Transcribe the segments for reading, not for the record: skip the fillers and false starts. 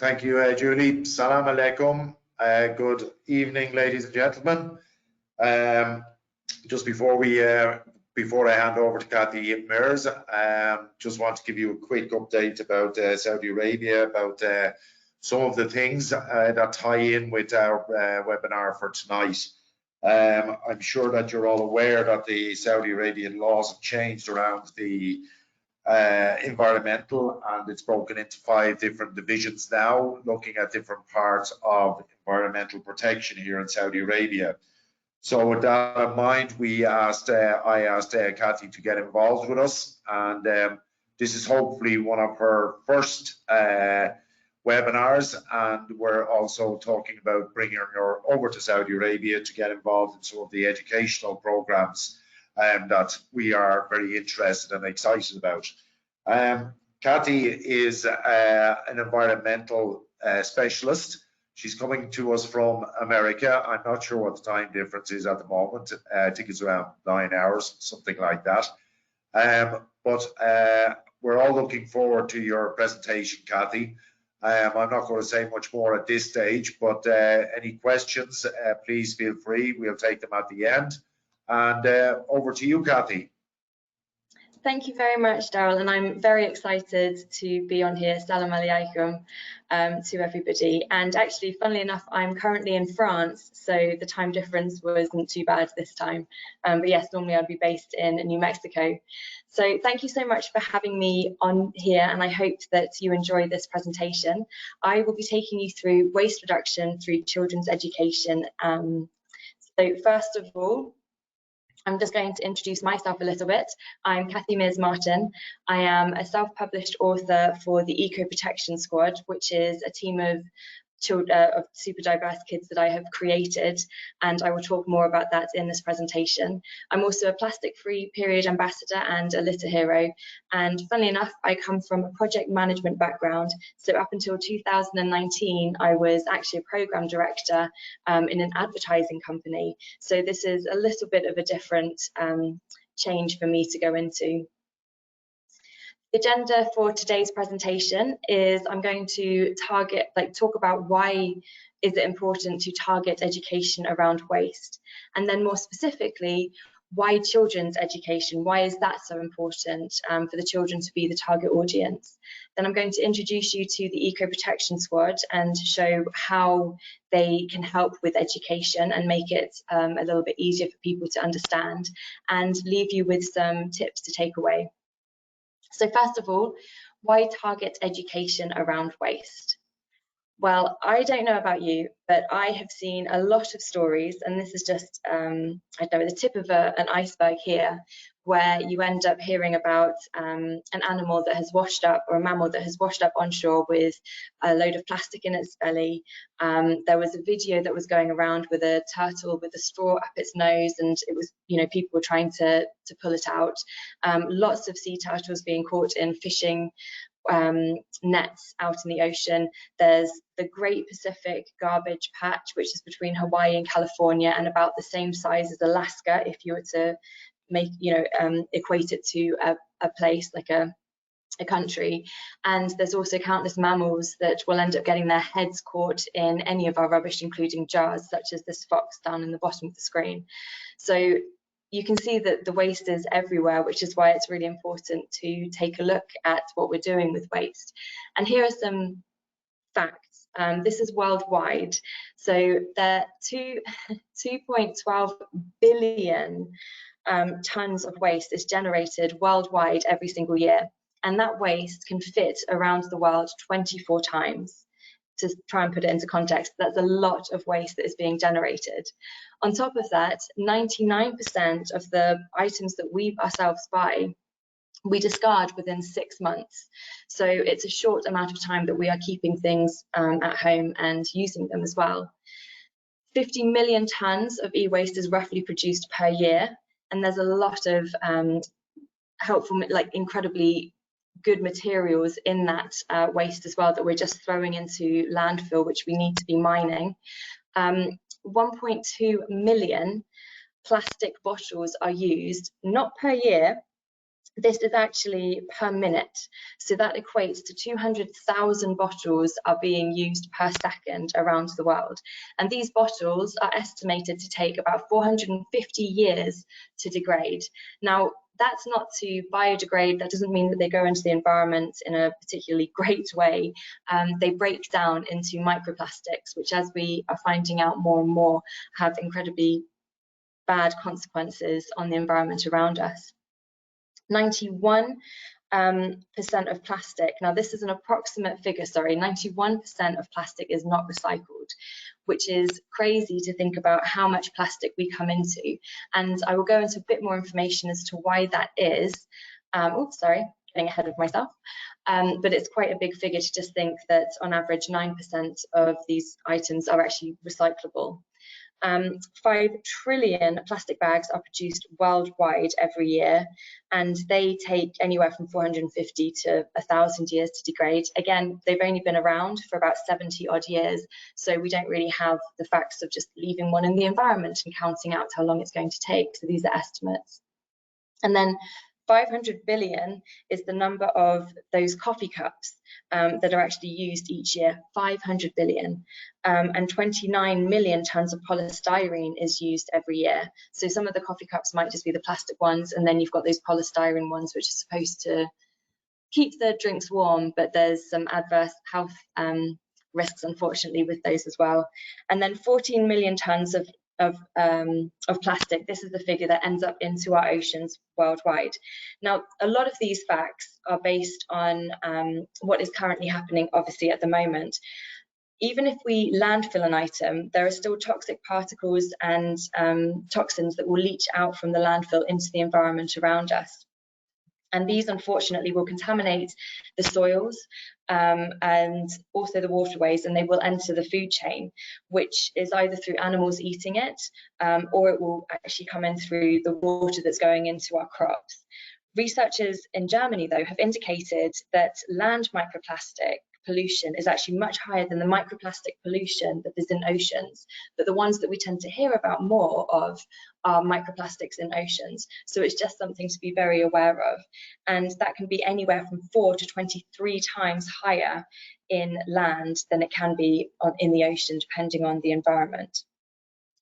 Thank you, Julie. Salam alaikum. Good evening, ladies and gentlemen. Just before I hand over to Kathy Mears, just want to give you a quick update about Saudi Arabia, about some of the things that tie in with our webinar for tonight. I'm sure that you're all aware that the Saudi Arabian laws have changed around the environmental, and it's broken into 5 different divisions now, looking at different parts of environmental protection here in Saudi Arabia. So with that in mind, I asked Kathy to get involved with us, and this is hopefully one of her first webinars, and we're also talking about bringing her over to Saudi Arabia to get involved in some of the educational programs that we are very interested and excited about. Kathy is an environmental specialist. She's coming to us from America. I'm not sure what the time difference is at the moment. I think it's around 9 hours, something like that. But we're all looking forward to your presentation, Kathy. I'm not going to say much more at this stage, but any questions, please feel free. We'll take them at the end. And over to you, Kathy. Thank you very much, Daryl, and I'm very excited to be on here. Salam alaikum to everybody. And actually, funnily enough, I'm currently in France, so the time difference wasn't too bad this time. But yes, normally I'd be based in New Mexico. So thank you so much for having me on here, and I hope that you enjoy this presentation. I will be taking you through waste reduction through children's education. So first of all, I'm just going to introduce myself a little bit. I'm Kathy Mears Martin. I am a self-published author for the Eco Protection Squad, which is a team of super diverse kids that I have created, and I will talk more about that in this presentation. I'm also a plastic-free period ambassador and a litter hero, and funnily enough, I come from a project management background. So up until 2019, I was actually a program director in an advertising company. So this is a little bit of a different change for me to go into. The agenda for today's presentation is I'm going to talk about why is it important to target education around waste, and then more specifically, why children's education, why is that so important for the children to be the target audience. Then I'm going to introduce you to the Eco Protection Squad and show how they can help with education and make it a little bit easier for people to understand, and leave you with some tips to take away. So first of all, why target education around waste? Well, I don't know about you, but I have seen a lot of stories, and this is just, I don't know, the tip of an iceberg here, where you end up hearing about an animal that has washed up, or a mammal that has washed up on shore with a load of plastic in its belly. There was a video that was going around with a turtle with a straw up its nose, and it was, people were trying to pull it out. Lots of sea turtles being caught in fishing nets out in the ocean. There's the Great Pacific Garbage Patch, which is between Hawaii and California, and about the same size as Alaska if you were to make, equate it to a place like a country. And there's also countless mammals that will end up getting their heads caught in any of our rubbish, including jars, such as this fox down in the bottom of the screen. So you can see that the waste is everywhere, which is why it's really important to take a look at what we're doing with waste. And here are some facts. This is worldwide. So there are 2.12 billion tons of waste is generated worldwide every single year. And that waste can fit around the world 24 times. To try and put it into context, that's a lot of waste that is being generated. On top of that, 99% of the items that we ourselves buy, we discard within 6 months. So it's a short amount of time that we are keeping things at home and using them as well. 50 million tons of e-waste is roughly produced per year, and there's a lot of helpful, incredibly good materials in that waste as well that we're just throwing into landfill, which we need to be mining. 1.2 million plastic bottles are used, not per year, This is actually per minute. So that equates to 200,000 bottles are being used per second around the world. And these bottles are estimated to take about 450 years to degrade. Now, that's not to biodegrade. That doesn't mean that they go into the environment in a particularly great way. They break down into microplastics, which, as we are finding out more and more, have incredibly bad consequences on the environment around us. 91% of plastic, now this is an approximate figure, sorry, 91% of plastic is not recycled, which is crazy to think about how much plastic we come into. And I will go into a bit more information as to why that is. Oops, sorry, getting ahead of myself. But it's quite a big figure to just think that on average 9% of these items are actually recyclable. 5 trillion plastic bags are produced worldwide every year, and they take anywhere from 450 to 1,000 years to degrade. Again, they've only been around for about 70 odd years, so we don't really have the facts of just leaving one in the environment and counting out how long it's going to take. So these are estimates. And then 500 billion is the number of those coffee cups that are actually used each year, 500 billion. And 29 million tons of polystyrene is used every year. So some of the coffee cups might just be the plastic ones, and then you've got those polystyrene ones, which are supposed to keep the drinks warm, but there's some adverse health risks, unfortunately, with those as well. And then 14 million tons of plastic. This is the figure that ends up into our oceans worldwide. Now, a lot of these facts are based on what is currently happening, obviously, at the moment. Even if we landfill an item, there are still toxic particles and toxins that will leach out from the landfill into the environment around us. And these, unfortunately, will contaminate the soils and also the waterways, and they will enter the food chain, which is either through animals eating it, or it will actually come in through the water that's going into our crops. Researchers in Germany, though, have indicated that land microplastic pollution is actually much higher than the microplastic pollution that is in oceans, but the ones that we tend to hear about more of are microplastics in oceans. So it's just something to be very aware of, and that can be anywhere from 4 to 23 times higher in land than it can be in the ocean, depending on the environment.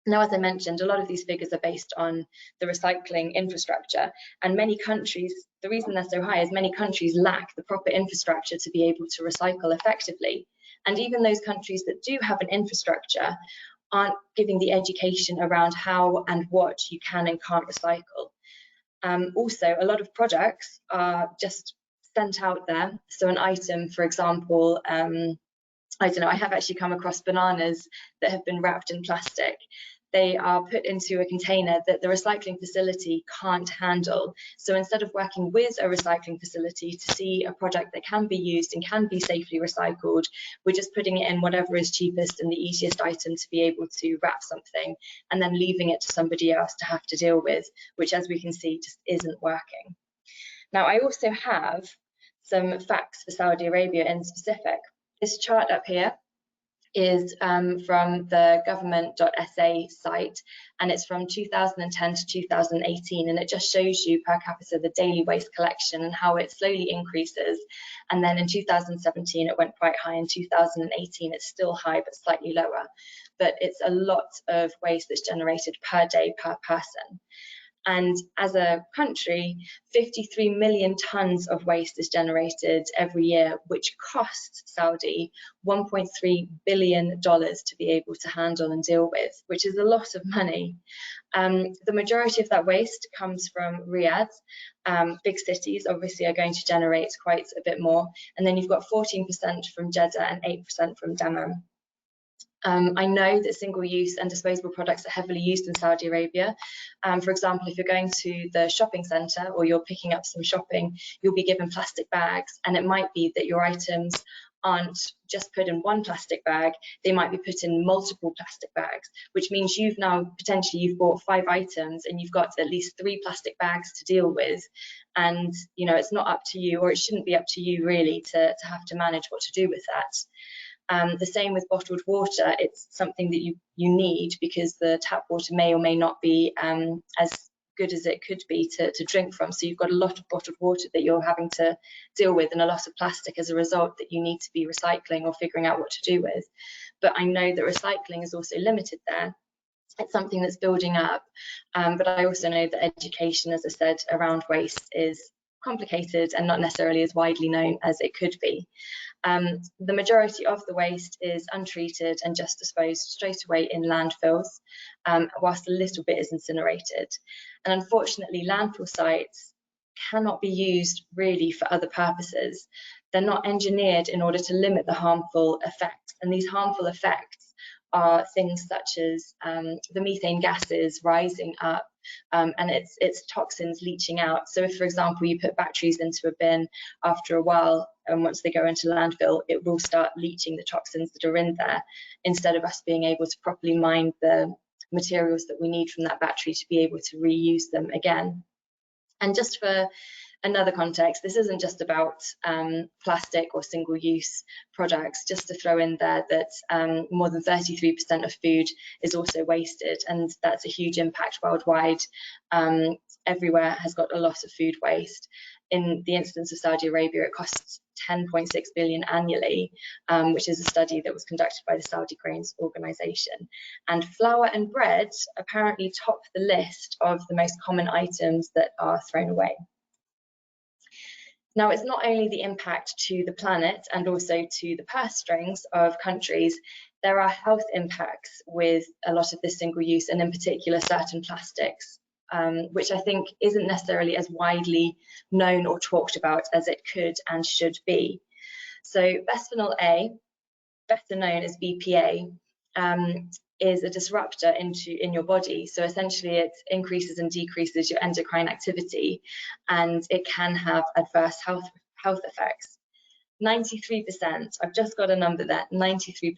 Now, as I mentioned, a lot of these figures are based on the recycling infrastructure, and many countries, the reason they're so high is many countries lack the proper infrastructure to be able to recycle effectively. And even those countries that do have an infrastructure aren't giving the education around how and what you can and can't recycle. Also, a lot of products are just sent out there. So an item, for example, I don't know, I have actually come across bananas that have been wrapped in plastic. They are put into a container that the recycling facility can't handle. So instead of working with a recycling facility to see a product that can be used and can be safely recycled, we're just putting it in whatever is cheapest and the easiest item to be able to wrap something, and then leaving it to somebody else to have to deal with, which, as we can see, just isn't working. Now, I also have some facts for Saudi Arabia in specific. This chart up here is from the government.sa site, and it's from 2010 to 2018, and it just shows you per capita the daily waste collection and how it slowly increases. And then in 2017 it went quite high, in 2018 it's still high but slightly lower, but it's a lot of waste that's generated per day per person. And as a country, 53 million tons of waste is generated every year, which costs Saudi $1.3 billion to be able to handle and deal with, which is a lot of money. The majority of that waste comes from Riyadh. Big cities obviously are going to generate quite a bit more. And then you've got 14% from Jeddah and 8% from Dammam. I know that single-use and disposable products are heavily used in Saudi Arabia. For example, if you're going to the shopping centre or you're picking up some shopping, you'll be given plastic bags, and it might be that your items aren't just put in one plastic bag, they might be put in multiple plastic bags, which means you've bought 5 items and you've got at least 3 plastic bags to deal with. And you know, it's not up to you, or it shouldn't be up to you really, to have to manage what to do with that. The same with bottled water. It's something that you need, because the tap water may or may not be as good as it could be to drink from. So you've got a lot of bottled water that you're having to deal with, and a lot of plastic as a result that you need to be recycling or figuring out what to do with. But I know that recycling is also limited there. It's something that's building up, but I also know that education, as I said, around waste is complicated and not necessarily as widely known as it could be. The majority of the waste is untreated and just disposed straight away in landfills, whilst a little bit is incinerated. And unfortunately, landfill sites cannot be used really for other purposes. They're not engineered in order to limit the harmful effects, and these harmful effects are things such as the methane gases rising up, and it's toxins leaching out. So if, for example, you put batteries into a bin, after a while, and once they go into landfill, it will start leaching the toxins that are in there, instead of us being able to properly mine the materials that we need from that battery to be able to reuse them again. And just for another context, this isn't just about plastic or single-use products. Just to throw in there that more than 33% of food is also wasted, and that's a huge impact worldwide. Everywhere has got a lot of food waste. In the instance of Saudi Arabia, it costs 10.6 billion annually, which is a study that was conducted by the Saudi Grains Organization. And flour and bread apparently top the list of the most common items that are thrown away. Now, it's not only the impact to the planet and also to the purse strings of countries, there are health impacts with a lot of this single use, and in particular certain plastics, which I think isn't necessarily as widely known or talked about as it could and should be. So bisphenol A, better known as BPA, is a disruptor in your body. So essentially it increases and decreases your endocrine activity, and it can have adverse health effects. 93%, I've just got a number there, 93%.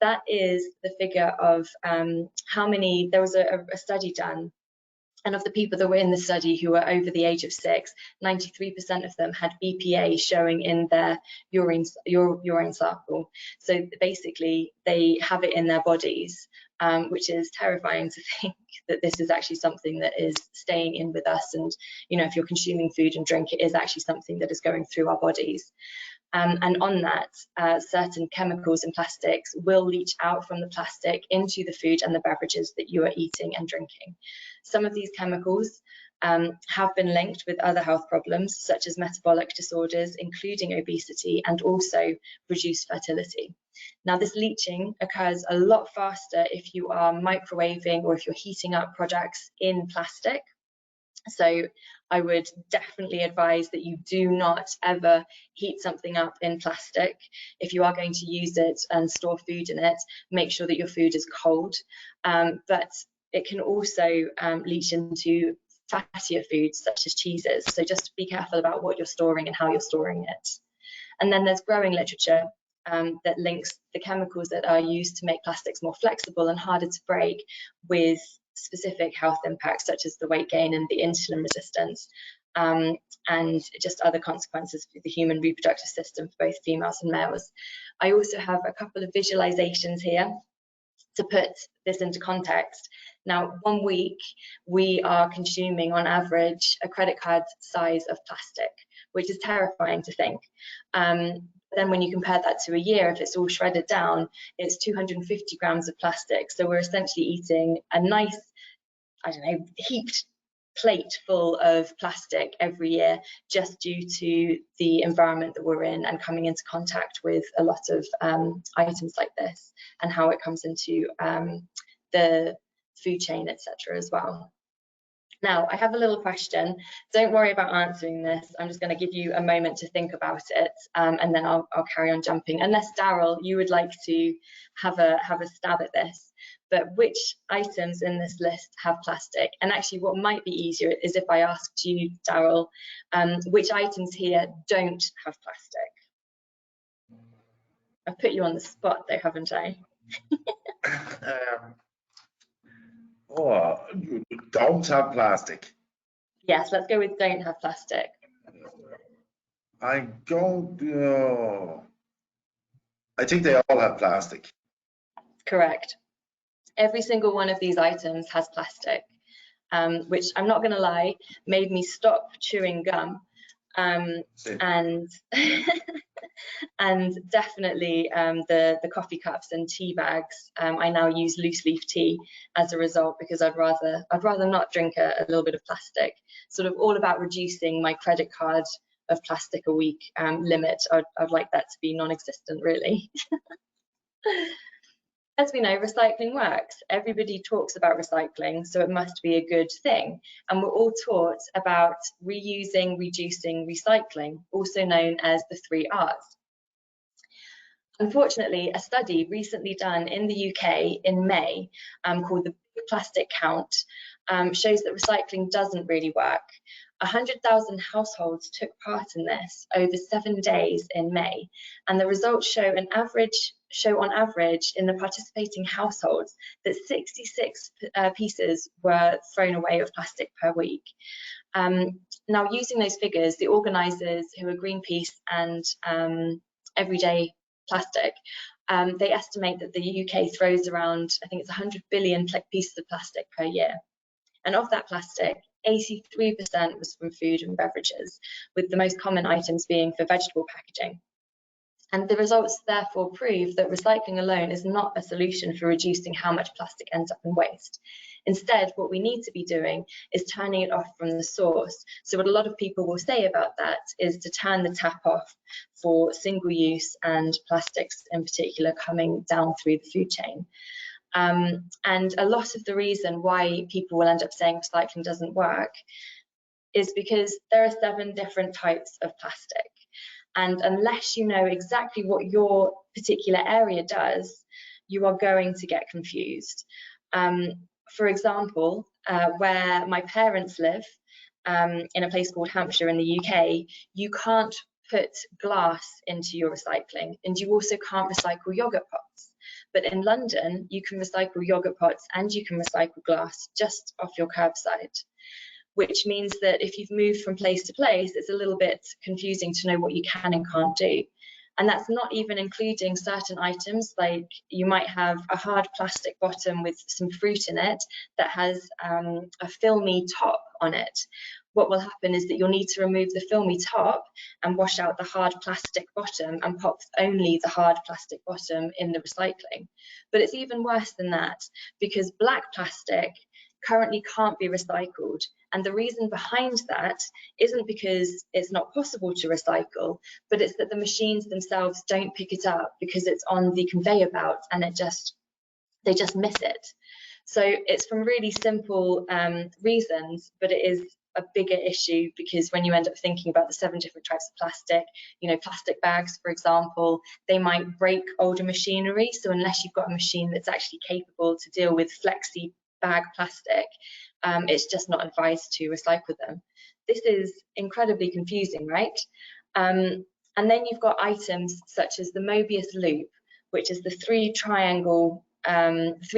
That is the figure of how many, there was a study done, and of the people that were in the study who were over the age of 6, 93% of them had BPA showing in their urine sample. So basically, they have it in their bodies, which is terrifying to think that this is actually something that is staying in with us. And you know, if you're consuming food and drink, it is actually something that is going through our bodies. And on that, certain chemicals and plastics will leach out from the plastic into the food and the beverages that you are eating and drinking. Some of these chemicals have been linked with other health problems, such as metabolic disorders, including obesity, and also reduced fertility. Now, this leaching occurs a lot faster if you are microwaving or if you're heating up products in plastic. So I would definitely advise that you do not ever heat something up in plastic. If you are going to use it and store food in it, make sure that your food is cold. But it can also leach into fattier foods such as cheeses. So just be careful about what you're storing and how you're storing it. And then there's growing literature that links the chemicals that are used to make plastics more flexible and harder to break with specific health impacts such as the weight gain and the insulin resistance, and just other consequences for the human reproductive system for both females and males. I also have a couple of visualizations here to put this into context. Now, 1 week we are consuming on average a credit card size of plastic, which is terrifying to think. Then when you compare that to a year, if it's all shredded down, it's 250 grams of plastic. So we're essentially eating a nice, I don't know, heaped plate full of plastic every year, just due to the environment that we're in and coming into contact with a lot of items like this, and how it comes into the food chain, etc. as well. Now, I have a little question. Don't worry about answering this. I'm just going to give you a moment to think about it, and then I'll carry on jumping. Unless, Daryl, you would like to have a stab at this. But which items in this list have plastic? And actually, what might be easier is if I asked you, Daryl, which items here don't have plastic? I've put you on the spot, though, haven't I? Don't have plastic. Yes, let's go with don't have plastic. I think they all have plastic. Correct. Every single one of these items has plastic. which I'm not going to lie, made me stop chewing gum. And and definitely the coffee cups and tea bags. I now use loose leaf tea as a result, because I'd rather not drink a little bit of plastic. Sort of all about reducing my credit card of plastic a week limit. I'd like that to be non-existent, really. As we know, recycling works. Everybody talks about recycling, so it must be a good thing. And we're all taught about reusing, reducing, recycling, also known as the 3 R's. Unfortunately, a study recently done in the UK in May called the Big Plastic Count shows that recycling doesn't really work. 100,000 households took part in this over 7 days in May, and the results show on average in the participating households that 66 pieces were thrown away of plastic per week. Now, using those figures, the organisers, who are Greenpeace and Everyday Plastic, they estimate that the UK throws around, I think it's 100 billion pieces of plastic per year. And of that plastic, 83% was from food and beverages, with the most common items being for vegetable packaging. And the results therefore prove that recycling alone is not a solution for reducing how much plastic ends up in waste. Instead, what we need to be doing is turning it off from the source. So what a lot of people will say about that is to turn the tap off for single use and plastics in particular coming down through the food chain. And a lot of the reason why people will end up saying recycling doesn't work is because there are 7 different types of plastic. And unless you know exactly what your particular area does, you are going to get confused. For example, where my parents live, in a place called Hampshire in the UK, you can't put glass into your recycling, and you also can't recycle yogurt pots. But in London, you can recycle yogurt pots and you can recycle glass just off your curbside, which means that if you've moved from place to place, it's a little bit confusing to know what you can and can't do. And that's not even including certain items, like you might have a hard plastic bottom with some fruit in it that has a filmy top on it. What will happen is that you'll need to remove the filmy top and wash out the hard plastic bottom and pop only the hard plastic bottom in the recycling. But it's even worse than that, because black plastic currently can't be recycled. And the reason behind that isn't because it's not possible to recycle, but it's that the machines themselves don't pick it up because it's on the conveyor belt and they just miss it. So it's from really simple reasons, but it is a bigger issue, because when you end up thinking about the 7 different types of plastic, you know, plastic bags, for example, they might break older machinery. So unless you've got a machine that's actually capable to deal with flexi bag plastic, it's just not advised to recycle them. This is incredibly confusing, right? And then you've got items such as the Mobius loop, which is the 3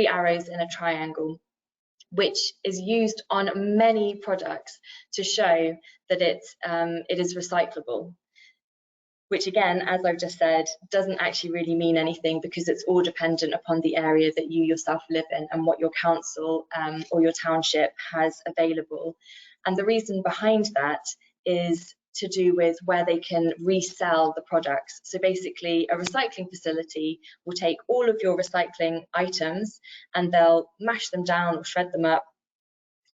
arrows in a triangle, which is used on many products to show that it is recyclable, which again, as I've just said, doesn't actually really mean anything, because it's all dependent upon the area that you yourself live in and what your council or your township has available. And the reason behind that is to do with where they can resell the products. So basically, a recycling facility will take all of your recycling items and they'll mash them down or shred them up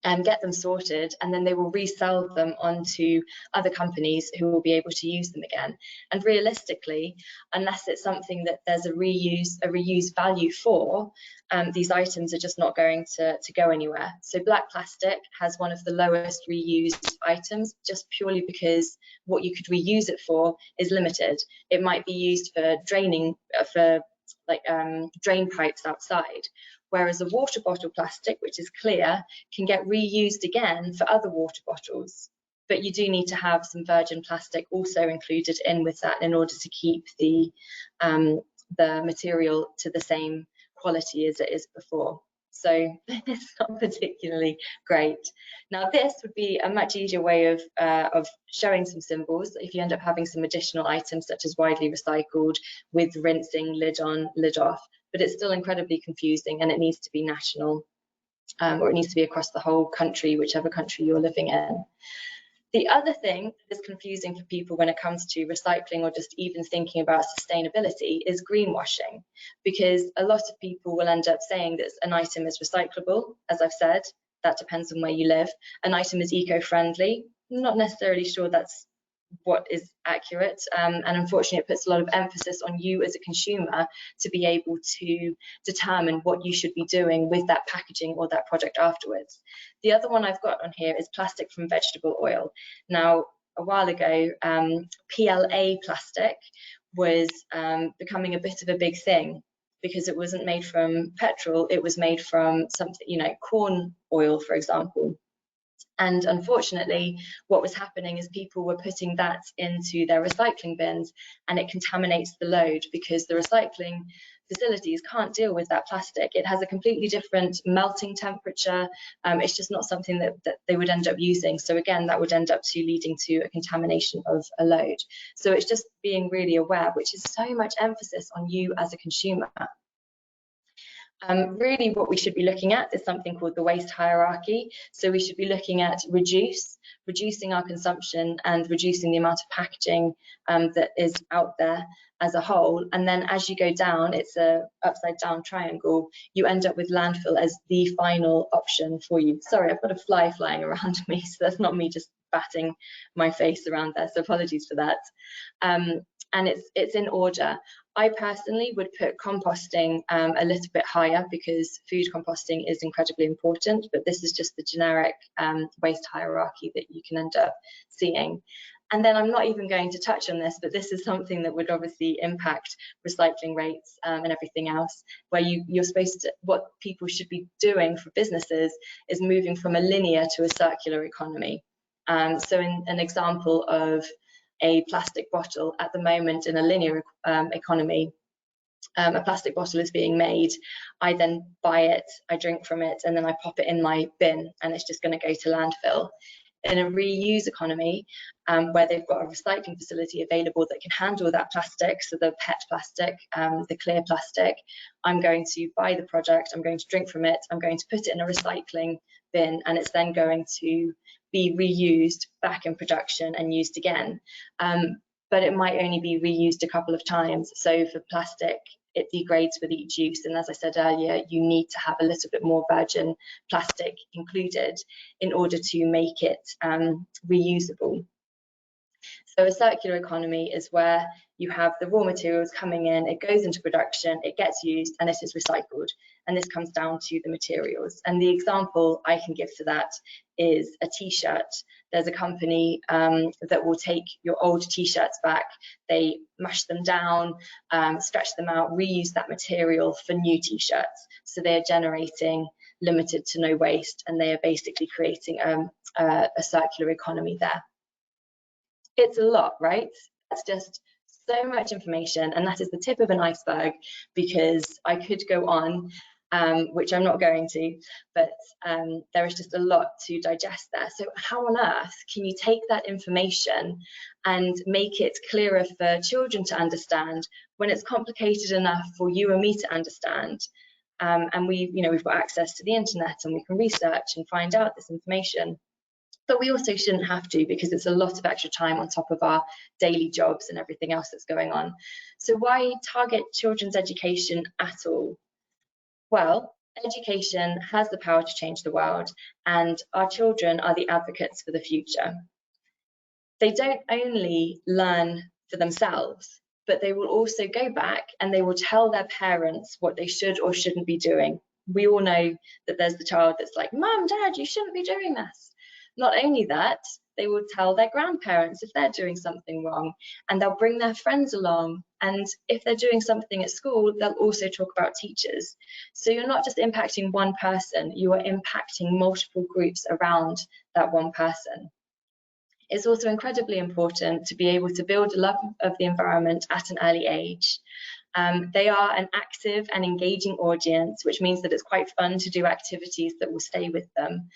and get them sorted, and then they will resell them onto other companies who will be able to use them again. And realistically, unless it's something that there's a reuse value for, these items are just not going to go anywhere. So black plastic has one of the lowest reused items, just purely because what you could reuse it for is limited. It might be used for draining, drain pipes outside. Whereas a water bottle plastic, which is clear, can get reused again for other water bottles. But you do need to have some virgin plastic also included in with that in order to keep the material to the same quality as it is before. So it's not particularly great. Now this would be a much easier way of showing some symbols if you end up having some additional items such as widely recycled with rinsing, lid on, lid off. But it's still incredibly confusing and it needs to be national. or it needs to be across the whole country, whichever country you're living in. The other thing that is confusing for people when it comes to recycling or just even thinking about sustainability is greenwashing, because a lot of people will end up saying that an item is recyclable. As I've said, that depends on where you live. An item is eco-friendly. I'm not necessarily sure that's what is accurate, and unfortunately it puts a lot of emphasis on you as a consumer to be able to determine what you should be doing with that packaging or that product afterwards. The other one I've got on here is plastic from vegetable oil. Now, a while ago, PLA plastic was becoming a bit of a big thing, because it wasn't made from petrol, it was made from something, you know, corn oil, for example. And unfortunately, what was happening is people were putting that into their recycling bins, and it contaminates the load because the recycling facilities can't deal with that plastic. It has a completely different melting temperature. It's just not something that they would end up using. So again, that would end up leading to a contamination of a load. So it's just being really aware, which is so much emphasis on you as a consumer. Really what we should be looking at is something called the waste hierarchy. So we should be looking at reducing our consumption and reducing the amount of packaging that is out there as a whole. And then as you go down, it's a upside down triangle, you end up with landfill as the final option for you. Sorry, I've got a fly flying around me, so that's not me just batting my face around there, so apologies for that. And it's in order. I personally would put composting a little bit higher, because food composting is incredibly important, but this is just the generic waste hierarchy that you can end up seeing. And then I'm not even going to touch on this, but this is something that would obviously impact recycling rates and everything else, where you're supposed to, what people should be doing for businesses is moving from a linear to a circular economy. So in an example of a plastic bottle at the moment in a linear economy, a plastic bottle is being made, I then buy it, I drink from it, and then I pop it in my bin, and it's just going to go to landfill. In a reuse economy, where they've got a recycling facility available that can handle that plastic, so the PET plastic, the clear plastic, I'm going to buy the product, I'm going to drink from it, I'm going to put it in a recycling bin, and it's then going to be reused back in production and used again. But it might only be reused a couple of times. So for plastic, it degrades with each use. And as I said earlier, you need to have a little bit more virgin plastic included in order to make it reusable. So a circular economy is where you have the raw materials coming in, it goes into production, it gets used, and it is recycled. And this comes down to the materials. And the example I can give to that is a t-shirt. There's a company that will take your old t-shirts back, they mash them down, stretch them out, reuse that material for new t-shirts. So they're generating limited to no waste, and they are basically creating a circular economy there. It's a lot, right? That's just so much information, and that is the tip of an iceberg, because I could go on, which I'm not going to, but there is just a lot to digest there. So how on earth can you take that information and make it clearer for children to understand when it's complicated enough for you and me to understand? And we've got access to the internet, and we can research and find out this information. But we also shouldn't have to, because it's a lot of extra time on top of our daily jobs and everything else that's going on. So why target children's education at all? Well, education has the power to change the world, and our children are the advocates for the future. They don't only learn for themselves, but they will also go back and they will tell their parents what they should or shouldn't be doing. We all know that there's the child that's like, Mum, Dad, you shouldn't be doing this. Not only that, they will tell their grandparents if they're doing something wrong, and they'll bring their friends along. And if they're doing something at school, they'll also talk about teachers. So you're not just impacting one person, you are impacting multiple groups around that one person. It's also incredibly important to be able to build a love of the environment at an early age. They are an active and engaging audience, which means that it's quite fun to do activities that will stay with them.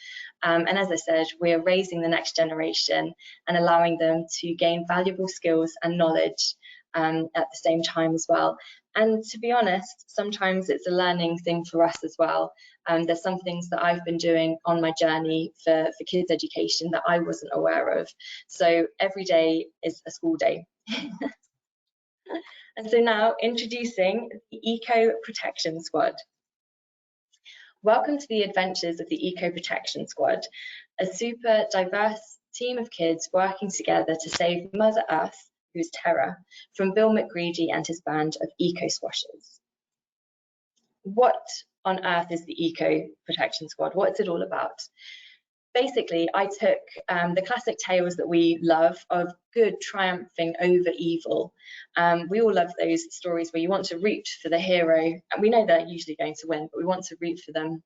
And as I said, we're raising the next generation and allowing them to gain valuable skills and knowledge at the same time as well. And to be honest, sometimes it's a learning thing for us as well. There's some things that I've been doing on my journey for kids education that I wasn't aware of. So every day is a school day. And so now introducing the Eco Protection Squad. Welcome to the adventures of the Eco Protection Squad, a super diverse team of kids working together to save Mother Earth, who's terror, from Bill McGreedy and his band of eco squashers. What on earth is the Eco Protection Squad? What's it all about? Basically, I took the classic tales that we love of good triumphing over evil. We all love those stories where you want to root for the hero, and we know they're usually going to win, but we want to root for them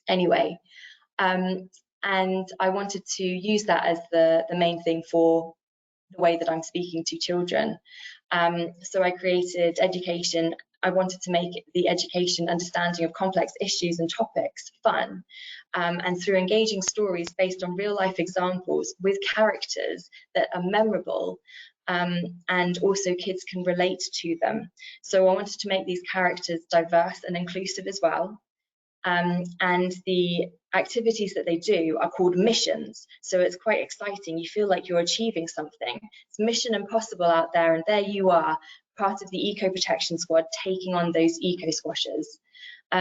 anyway. And I wanted to use that as the main thing for the way that I'm speaking to children. So I created education. I wanted to make the education understanding of complex issues and topics fun, and through engaging stories based on real life examples with characters that are memorable, and also kids can relate to them. So I wanted to make these characters diverse and inclusive as well. And the activities that they do are called missions. So it's quite exciting. You feel like you're achieving something. It's mission impossible out there, and there you are, part of the Eco Protection Squad, taking on those eco squashers.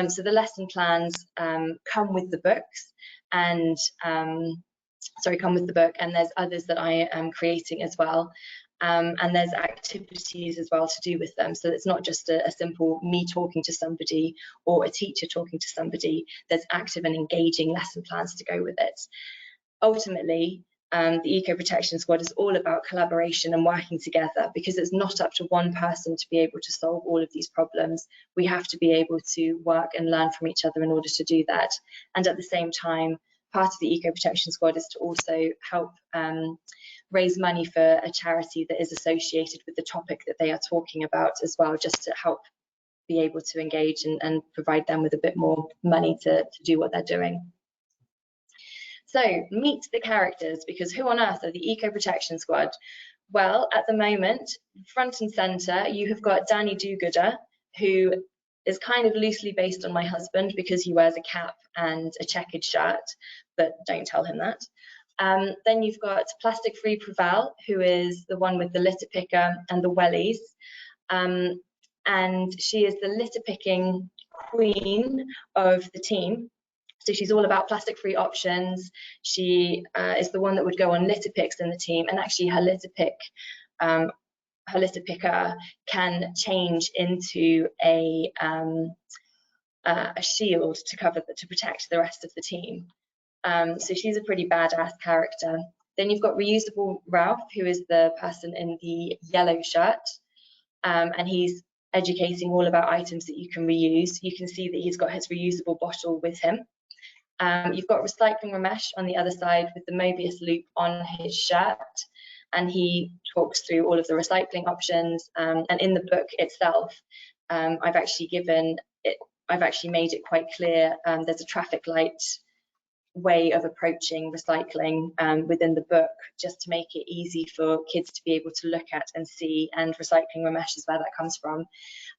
So the lesson plans come with the books, and come with the book, and there's others that I am creating as well. And there's activities as well to do with them. So it's not just a simple me talking to somebody or a teacher talking to somebody. There's active and engaging lesson plans to go with it. Ultimately, the Eco Protection Squad is all about collaboration and working together, because it's not up to one person to be able to solve all of these problems. We have to be able to work and learn from each other in order to do that. And at the same time, part of the Eco Protection Squad is to also help raise money for a charity that is associated with the topic that they are talking about as well, just to help be able to engage and provide them with a bit more money to do what they're doing. So meet the characters, because who on earth are the Eco Protection Squad? Well, at the moment, front and centre, you have got Danny Do-Gooder, who is kind of loosely based on my husband because he wears a cap and a checkered shirt, but don't tell him that. Then you've got Plastic Free Preval, who is the one with the litter picker and the wellies. And she is the litter picking queen of the team. So she's all about plastic free options. She is the one that would go on litter picks in the team, and actually her litter picker can change into a shield to protect the rest of the team. So she's a pretty badass character. Then you've got Reusable Ralph, who is the person in the yellow shirt, and he's educating all about items that you can reuse. You can see that he's got his reusable bottle with him. You've got Recycling Ramesh on the other side with the Mobius loop on his shirt, and he talks through all of the recycling options. And in the book itself, I've actually made it quite clear. There's a traffic light way of approaching recycling within the book, just to make it easy for kids to be able to look at and see, and Recycling Ramesh is where that comes from.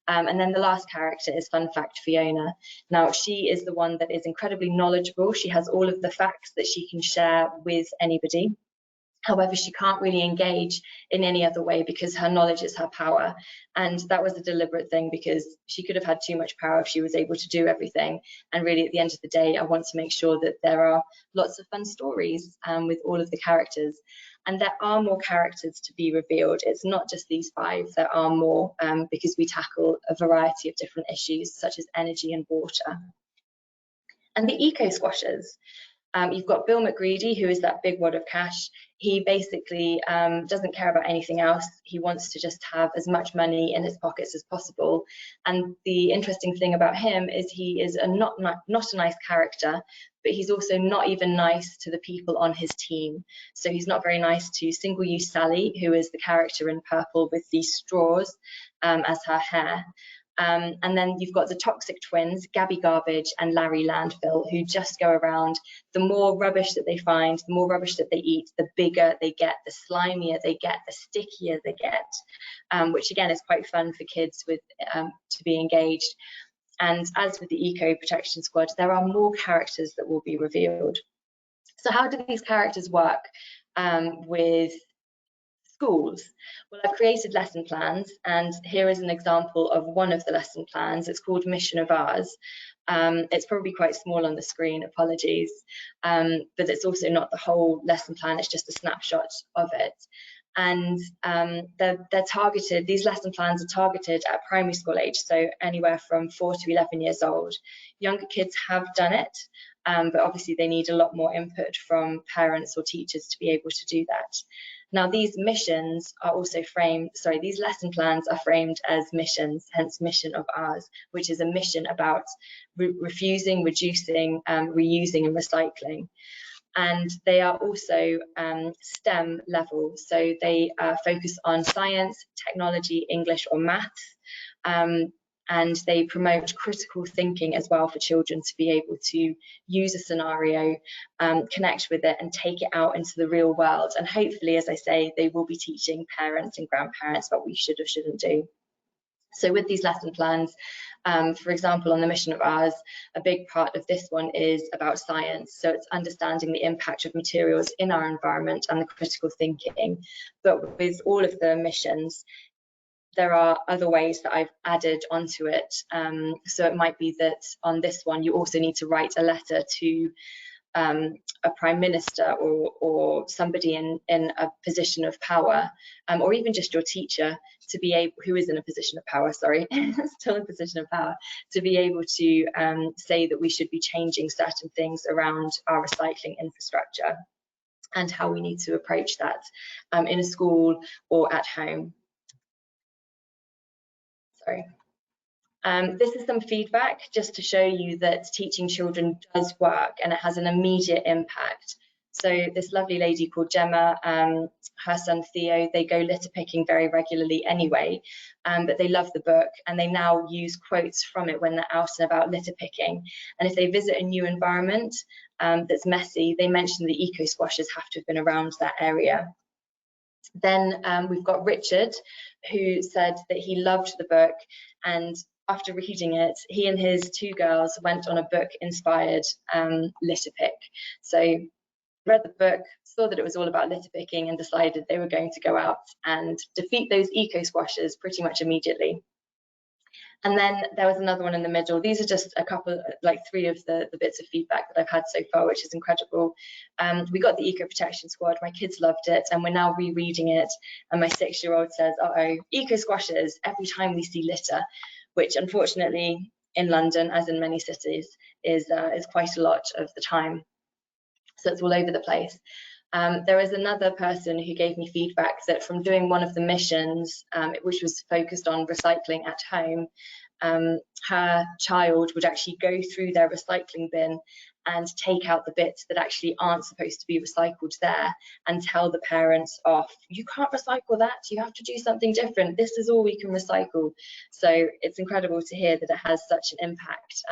And then the last character is Fun Fact Fiona. Now, she is the one that is incredibly knowledgeable. She has all of the facts that she can share with anybody. However, she can't really engage in any other way because her knowledge is her power. And that was a deliberate thing, because she could have had too much power if she was able to do everything. And really, at the end of the day, I want to make sure that there are lots of fun stories with all of the characters. And there are more characters to be revealed. It's not just these 5, there are more, because we tackle a variety of different issues, such as energy and water. And the eco squashers. You've got Bill McGreedy, who is that big wad of cash. He basically doesn't care about anything else. He wants to just have as much money in his pockets as possible. And the interesting thing about him is he is not a nice character, but he's also not even nice to the people on his team. So he's not very nice to Single Use Sally, who is the character in purple with these straws as her hair. And then you've got the toxic twins, Gabby Garbage and Larry Landfill, who just go around. The more rubbish that they find, the more rubbish that they eat, the bigger they get, the slimier they get, the stickier they get, which again is quite fun for kids with to be engaged. And as with the Eco Protection Squad, there are more characters that will be revealed. So how do these characters work with schools? Well, I've created lesson plans, and here is an example of one of the lesson plans. It's called Mission of Ours. It's probably quite small on the screen, apologies, but it's also not the whole lesson plan, it's just a snapshot of it. And they're targeted, these lesson plans are targeted at primary school age, so anywhere from 4 to 11 years old. Younger kids have done it, but obviously they need a lot more input from parents or teachers to be able to do that. Now, these missions are also framed, sorry, these lesson plans are framed as missions, hence Mission of Ours, which is a mission about refusing, reducing, reusing and recycling. And they are also STEM level, so they focus on science, technology, English or maths, and they promote critical thinking as well for children to be able to use a scenario, connect with it and take it out into the real world. And hopefully, as I say, they will be teaching parents and grandparents what we should or shouldn't do. So with these lesson plans, for example, on the Mission of Ours, a big part of this one is about science. So it's understanding the impact of materials in our environment and the critical thinking. But with all of the missions, there are other ways that I've added onto it. So it might be that on this one, you also need to write a letter to a prime minister or somebody in a position of power, or even just your teacher, to be able, who is in a position of power, sorry, still in a position of power, to be able to say that we should be changing certain things around our recycling infrastructure and how we need to approach that in a school or at home. Sorry. This is some feedback just to show you that teaching children does work and it has an immediate impact. So this lovely lady called Gemma, her son Theo, they go litter picking very regularly anyway, but they love the book and they now use quotes from it when they're out and about litter picking. And if they visit a new environment that's messy, they mention the eco squashers have to have been around that area. Then we've got Richard, who said that he loved the book, and after reading it, he and his 2 girls went on a book-inspired litter pick. So read the book, saw that it was all about litter picking and decided they were going to go out and defeat those eco squashers pretty much immediately. And then there was another one in the middle. These are just a couple, like 3 of the bits of feedback that I've had so far, which is incredible. We got the Eco Protection Squad. My kids loved it, and we're now rereading it. And my 6-year-old says, "Uh-oh, eco squashers every time we see litter," which unfortunately in London, as in many cities, is quite a lot of the time. So it's all over the place. There is another person who gave me feedback that from doing one of the missions, which was focused on recycling at home, her child would actually go through their recycling bin and take out the bits that actually aren't supposed to be recycled there and tell the parents off. You can't recycle that, you have to do something different. This is all we can recycle. So it's incredible to hear that it has such an impact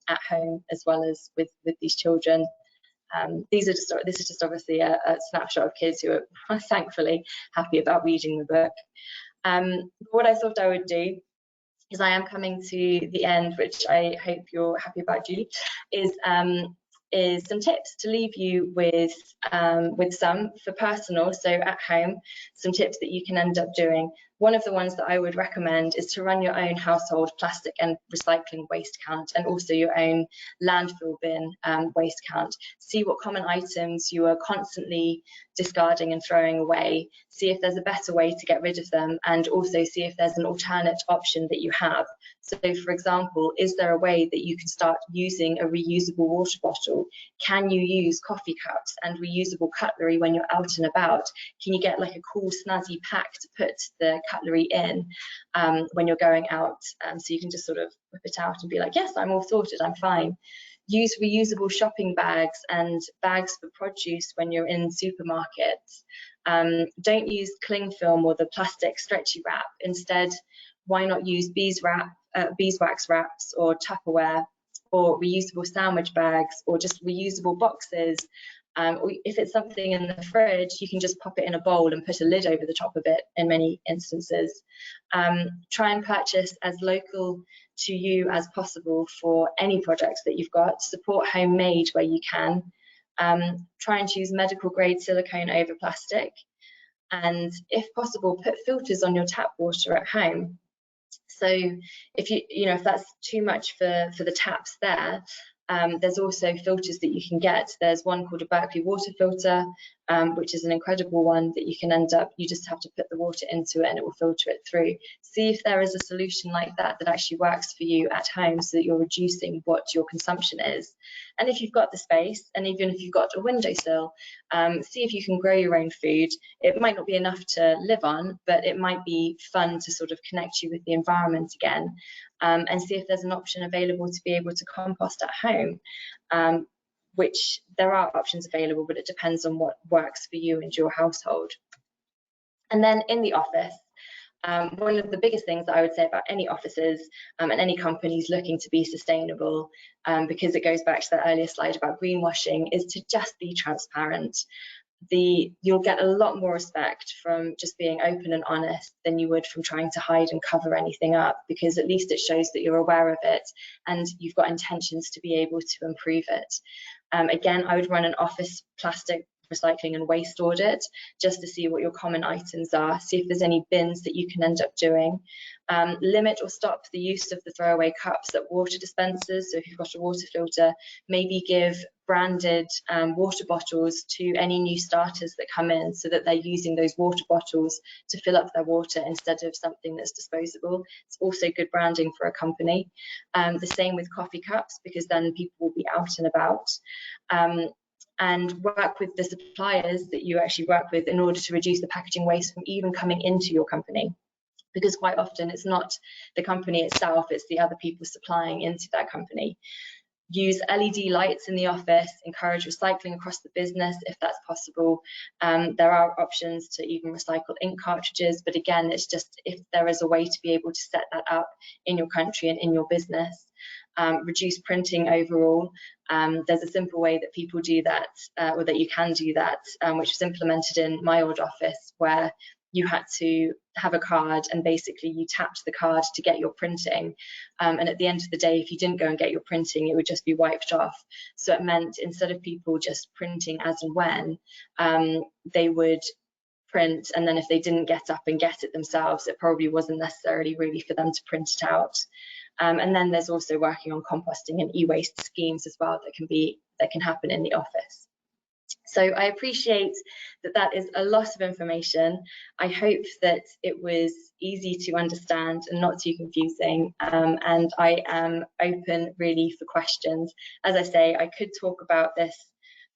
at home as well as with these children. This is just obviously a snapshot of kids who are thankfully happy about reading the book. What I thought I would do is, I am coming to the end, which I hope you're happy about, Julie, is some tips to leave you with some for personal, so at home, some tips that you can end up doing. One of the ones that I would recommend is to run your own household plastic and recycling waste count, and also your own landfill bin waste count. See what common items you are constantly discarding and throwing away. See if there's a better way to get rid of them, and also see if there's an alternate option that you have. So for example, is there a way that you can start using a reusable water bottle? Can you use coffee cups and reusable cutlery when you're out and about? Can you get like a cool snazzy pack to put the cutlery in when you're going out, so you can just sort of whip it out and be like, yes, I'm all sorted, I'm fine. Use reusable shopping bags and bags for produce when you're in supermarkets. Don't use cling film or the plastic stretchy wrap. Instead, why not use beeswax beeswax wraps or Tupperware or reusable sandwich bags or just reusable boxes. Or if it's something in the fridge, you can just pop it in a bowl and put a lid over the top of it in many instances. Try and purchase as local to you as possible for any projects that you've got. Support homemade where you can. Try and choose medical grade silicone over plastic. And if possible, put filters on your tap water at home. So if that's too much for the taps there, there's also filters that you can get. There's one called a Berkeley water filter, which is an incredible one that you just have to put the water into it and it will filter it through. See if there is a solution like that that actually works for you at home so that you're reducing what your consumption is. And if you've got the space, and even if you've got a windowsill, see if you can grow your own food. It might not be enough to live on, but it might be fun to sort of connect you with the environment again, and see if there's an option available to be able to compost at home, which there are options available, but it depends on what works for you and your household. And then in the office, one of the biggest things that I would say about any offices and any companies looking to be sustainable, because it goes back to that earlier slide about greenwashing, is to just be transparent. You'll get a lot more respect from just being open and honest than you would from trying to hide and cover anything up, because at least it shows that you're aware of it and you've got intentions to be able to improve it. Again, I would run an office plastic recycling and waste audit just to see what your common items are, see if there's any bins that you can end up doing. Limit or stop the use of the throwaway cups at water dispensers. So if you've got a water filter, maybe give branded water bottles to any new starters that come in so that they're using those water bottles to fill up their water instead of something that's disposable. It's also good branding for a company. The same with coffee cups, because then people will be out and about. And work with the suppliers that you actually work with in order to reduce the packaging waste from even coming into your company. Because quite often it's not the company itself, it's the other people supplying into that company. Use LED lights in the office, encourage recycling across the business if that's possible. There are options to even recycle ink cartridges, but again, it's just if there is a way to be able to set that up in your country and in your business. Reduce printing overall. There's a simple way that people do that, or that you can do that, which was implemented in my old office, where you had to have a card and basically you tapped the card to get your printing. And at the end of the day, if you didn't go and get your printing, it would just be wiped off. So it meant instead of people just printing as and when, they would print, and then if they didn't get up and get it themselves, it probably wasn't necessarily really for them to print it out. And then there's also working on composting and e-waste schemes as well that can happen in the office. So I appreciate that is a lot of information. I hope that it was easy to understand and not too confusing. And I am open really for questions. As I say, I could talk about this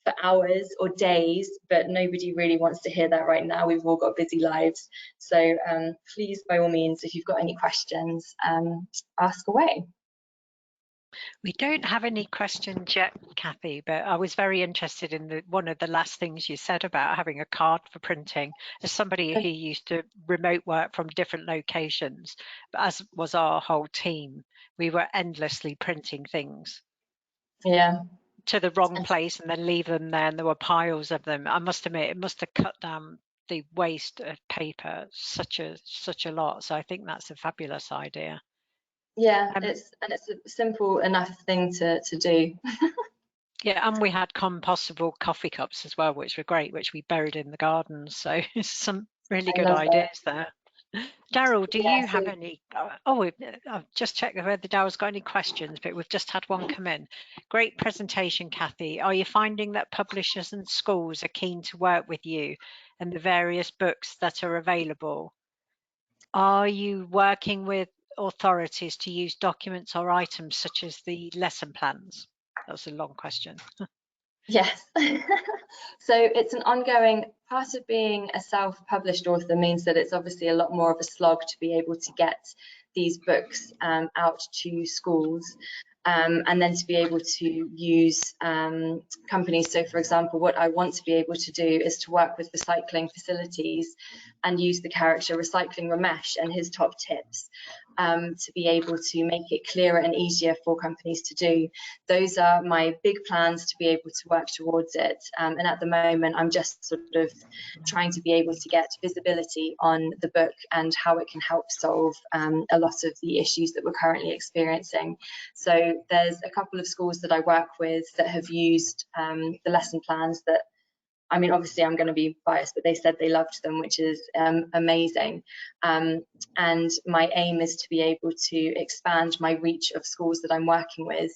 for hours or days, but nobody really wants to hear that right now. We've all got busy lives. So please, by all means, if you've got any questions, ask away. We don't have any questions yet, Kathy, but I was very interested in one of the last things you said about having a card for printing. As somebody who used to remote work from different locations, but as was our whole team, we were endlessly printing things. Yeah. To the wrong place and then leave them there, and there were piles of them. I must admit, it must have cut down the waste of paper such a lot. So I think that's a fabulous idea. Yeah, it's a simple enough thing to do. Yeah, and we had compostable coffee cups as well, which were great, which we buried in the garden. So some really good ideas there. Daryl, do you have any? I've just checked whether Daryl's got any questions, but we've just had one come in. Great presentation, Kathy. Are you finding that publishers and schools are keen to work with you and the various books that are available? Are you working with authorities to use documents or items such as the lesson plans? That's a long question. Yes. So it's an ongoing part of being a self-published author means that it's obviously a lot more of a slog to be able to get these books out to schools. And then to be able to use companies. So for example, what I want to be able to do is to work with recycling facilities and use the character Recycling Ramesh and his top tips to be able to make it clearer and easier for companies to do. Those are my big plans to be able to work towards it. And at the moment, I'm just sort of trying to be able to get visibility on the book and how it can help solve a lot of the issues that we're currently experiencing. So there's a couple of schools that I work with that have used the lesson plans that, I mean, obviously I'm going to be biased, but they said they loved them, which is amazing. And my aim is to be able to expand my reach of schools that I'm working with.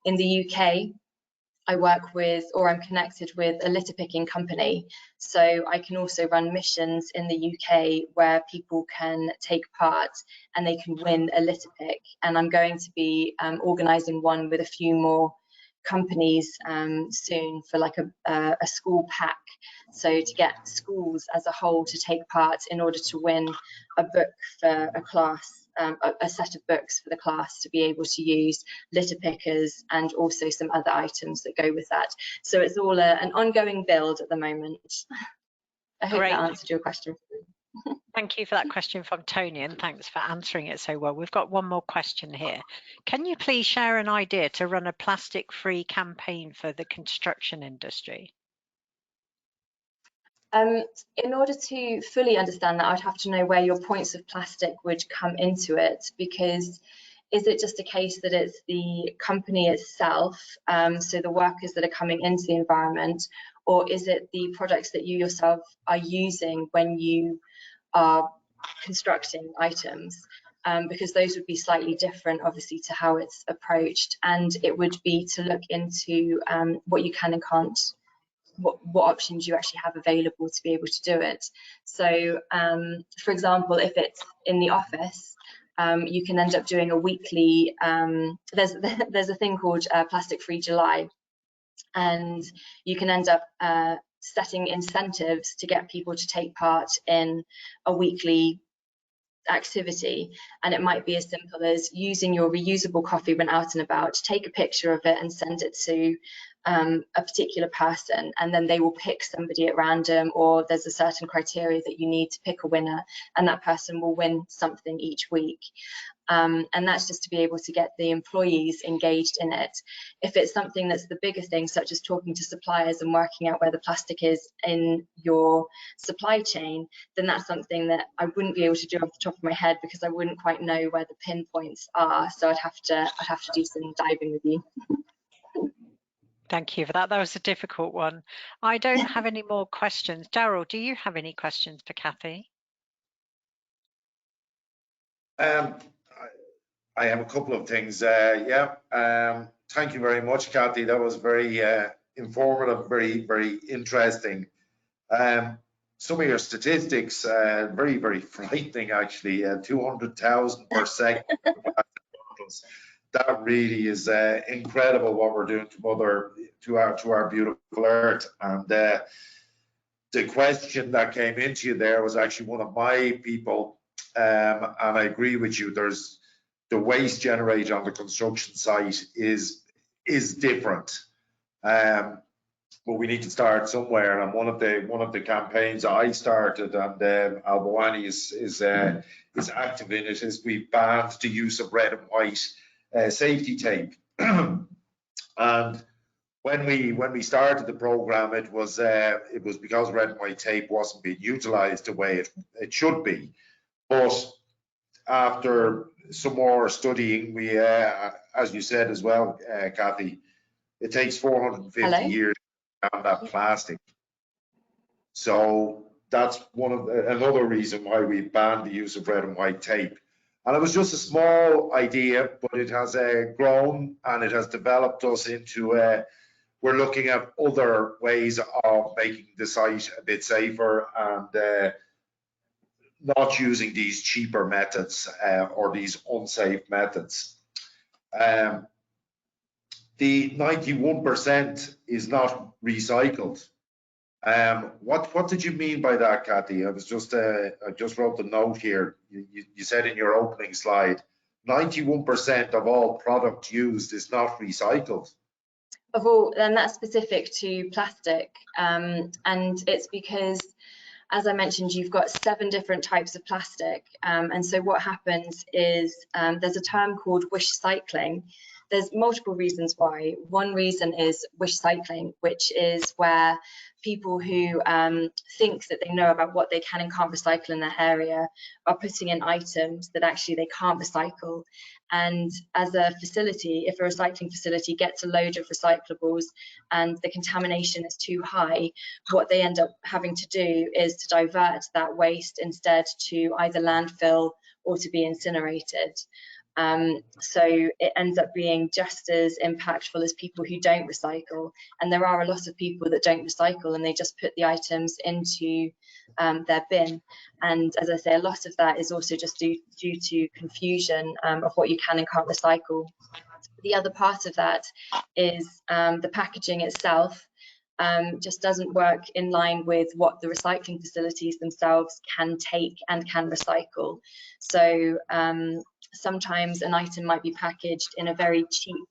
In the UK, I work with, or I'm connected with, a litter picking company. So I can also run missions in the UK where people can take part and they can win a litter pick. And I'm going to be organising one with a few more companies soon for like a school pack, so to get schools as a whole to take part in order to win a book for a class, a set of books for the class to be able to use, litter pickers, and also some other items that go with that. So it's all an ongoing build at the moment. I hope that answered your question. Thank you for that question from Tony, and thanks for answering it so well. We've got one more question here. Can you please share an idea to run a plastic-free campaign for the construction industry? In order to fully understand that, I'd have to know where your points of plastic would come into it, because is it just a case that it's the company itself, so the workers that are coming into the environment, or is it the products that you yourself are using when you are constructing items? Because those would be slightly different, obviously, to how it's approached, and it would be to look into what you can and can't, what options you actually have available to be able to do it. So, for example, if it's in the office, you can end up doing a weekly, there's a thing called Plastic Free July, and you can end up setting incentives to get people to take part in a weekly activity, and it might be as simple as using your reusable coffee when out and about, take a picture of it and send it to a particular person, and then they will pick somebody at random, or there's a certain criteria that you need to pick a winner, and that person will win something each week. And that's just to be able to get the employees engaged in it. If it's something that's the bigger thing, such as talking to suppliers and working out where the plastic is in your supply chain, then that's something that I wouldn't be able to do off the top of my head, because I wouldn't quite know where the pinpoints are. So I'd have to do some diving with you. Thank you for that. That was a difficult one. I don't have any more questions. Daryl, do you have any questions for Kathy? I have a couple of things. Thank you very much, Kathy. That was very informative, very, very interesting. Some of your statistics, very, very frightening, actually. 200,000 per second. That really is incredible what we're doing to our beautiful earth. And the question that came into you there was actually one of my people, and I agree with you. There's the waste generated on the construction site is different, but we need to start somewhere. And one of the campaigns I started, and Albawani is active in it, is we banned the use of red and white safety tape. And when we started the program, it was because red and white tape wasn't being utilized the way it should be. But after some more studying, we, as you said as well, Kathy, it takes 450 years to ban that plastic. So that's another reason why we banned the use of red and white tape. And it was just a small idea, but it has grown and it has developed us into we're looking at other ways of making the site a bit safer and not using these cheaper methods or these unsafe methods. The 91% is not recycled. What did you mean by that, Kathy? I just wrote the note here. You said in your opening slide, 91% of all product used is not recycled. Of all, then that's specific to plastic, and it's because as I mentioned, you've got 7 different types of plastic. And so what happens is there's a term called wish cycling. There's multiple reasons why. One reason is wish cycling, which is where people who think that they know about what they can and can't recycle in their area are putting in items that actually they can't recycle. And as a facility, if a recycling facility gets a load of recyclables and the contamination is too high, what they end up having to do is to divert that waste instead to either landfill or to be incinerated. So it ends up being just as impactful as people who don't recycle. And there are a lot of people that don't recycle and they just put the items into their bin. And as I say, a lot of that is also just due to confusion of what you can and can't recycle. The other part of that is the packaging itself just doesn't work in line with what the recycling facilities themselves can take and can recycle. So sometimes an item might be packaged in a very cheap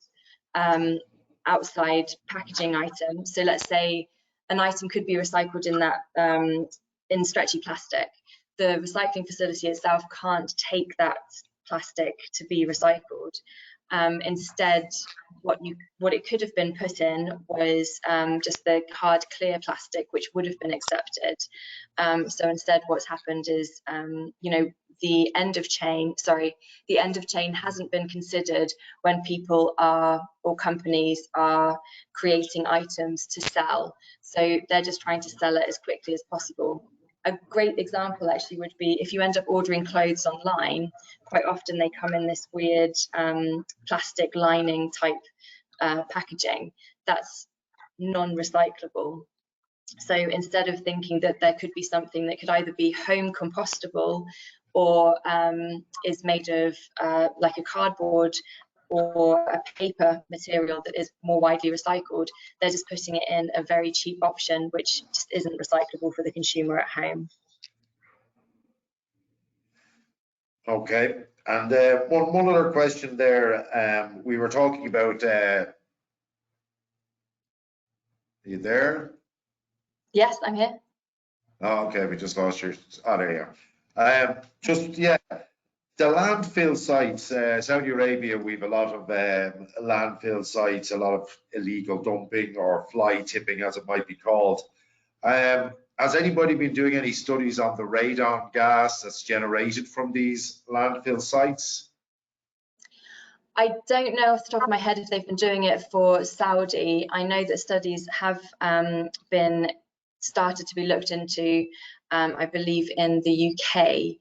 outside packaging item. So let's say an item could be recycled in that in stretchy plastic. The recycling facility itself can't take that plastic to be recycled. Instead, what it could have been put in was just the hard clear plastic, which would have been accepted. So instead, what's happened is, you know, the end of chain hasn't been considered when people are, or companies are, creating items to sell. So they're just trying to sell it as quickly as possible. A great example actually would be if you end up ordering clothes online, quite often they come in this weird plastic lining type packaging that's non-recyclable. So instead of thinking that there could be something that could either be home compostable or is made of like a cardboard or a paper material that is more widely recycled, they're just putting it in a very cheap option which just isn't recyclable for the consumer at home. Okay, and one other question there. We were talking about, are you there? Yes, I'm here. Oh, okay, we just lost your, oh, there you are. Just, yeah, the landfill sites, Saudi Arabia, we've a lot of landfill sites, a lot of illegal dumping or fly tipping, as it might be called. Has anybody been doing any studies on the radon gas that's generated from these landfill sites? I don't know off the top of my head if they've been doing it for Saudi. I know that studies have been started to be looked into, I believe, in the UK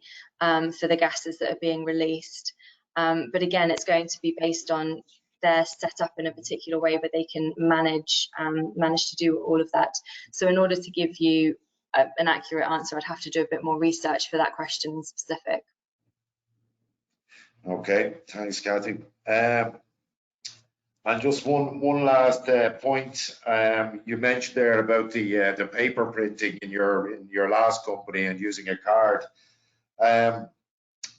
for the gases that are being released. But again, it's going to be based on they're set up in a particular way where they can manage to do all of that. So in order to give you an accurate answer, I'd have to do a bit more research for that question specific. Okay, thanks, Kathy. And just one last point. You mentioned there about the paper printing in your last company and using a card.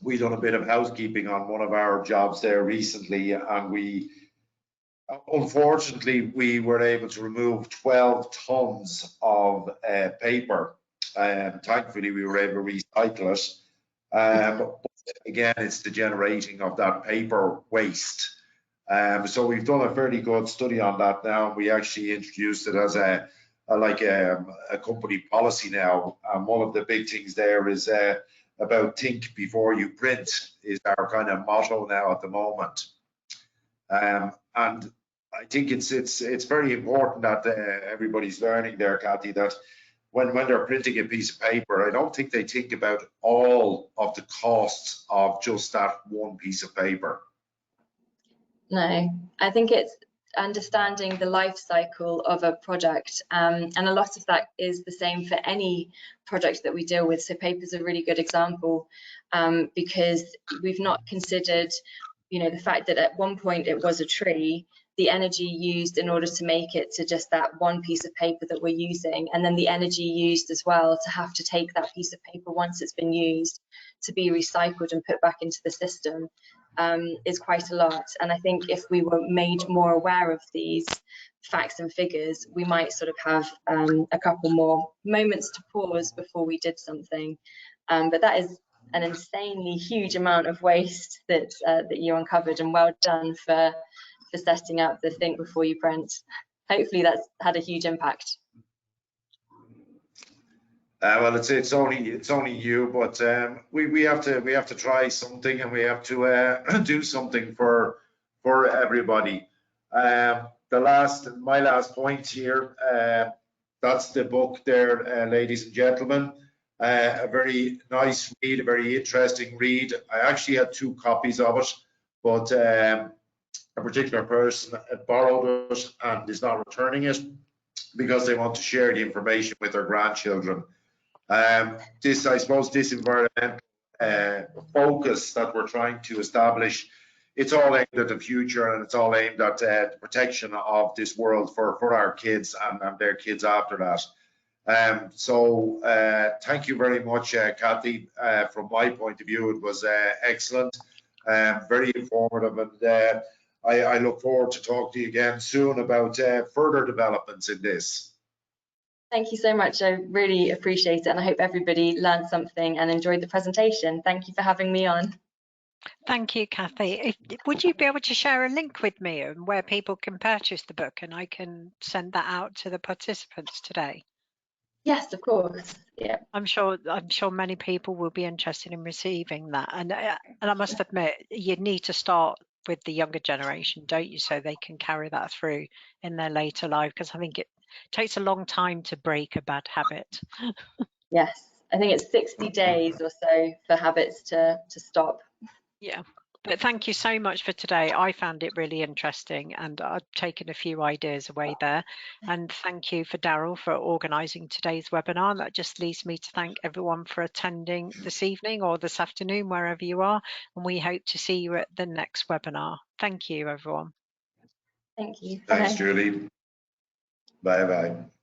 We done a bit of housekeeping on one of our jobs there recently, and we unfortunately were able to remove 12 tons of paper. Thankfully, we were able to recycle it. But again, it's the generating of that paper waste. So we've done a fairly good study on that now. We actually introduced it as a company policy now. And one of the big things there is about think before you print is our kind of motto now at the moment. And I think it's very important that everybody's learning there, Kathy, that when they're printing a piece of paper, I don't think they think about all of the costs of just that one piece of paper. No, I think it's understanding the life cycle of a product, and a lot of that is the same for any product that we deal with. So paper is a really good example, because we've not considered, you know, the fact that at one point it was a tree, the energy used in order to make it to just that one piece of paper that we're using, and then the energy used as well to have to take that piece of paper once it's been used to be recycled and put back into the system, is quite a lot. And I think if we were made more aware of these facts and figures, we might sort of have a couple more moments to pause before we did something. But that is an insanely huge amount of waste that you uncovered, and well done for setting up the think before you print. Hopefully that's had a huge impact. Well, it's only you, but we have to try something, and we have to do something for everybody. My last point here, that's the book there, ladies and gentlemen. A very nice read, a very interesting read. I actually had 2 copies of it, but a particular person borrowed it and is not returning it because they want to share the information with their grandchildren. I suppose this environmental focus that we're trying to establish, it's all aimed at the future, and it's all aimed at the protection of this world for our kids and their kids after that. So thank you very much, Kathy. From my point of view, it was excellent, very informative, and I look forward to talking to you again soon about further developments in this. Thank you so much. I really appreciate it, and I hope everybody learned something and enjoyed the presentation. Thank you for having me on. Thank you, Kathy. Would you be able to share a link with me and where people can purchase the book, and I can send that out to the participants today? Yes, of course. Yeah. I'm sure many people will be interested in receiving that, and I must admit, you need to start with the younger generation, don't you, so they can carry that through in their later life, because I think it takes a long time to break a bad habit. Yes, I think it's 60 days or so for habits to stop. Yeah, but thank you so much for today. I found it really interesting, and I've taken a few ideas away there. And thank you for Daryl for organising today's webinar. That just leaves me to thank everyone for attending this evening or this afternoon, wherever you are. And we hope to see you at the next webinar. Thank you, everyone. Thank you. Thanks, Bye. Julie. Bye-bye.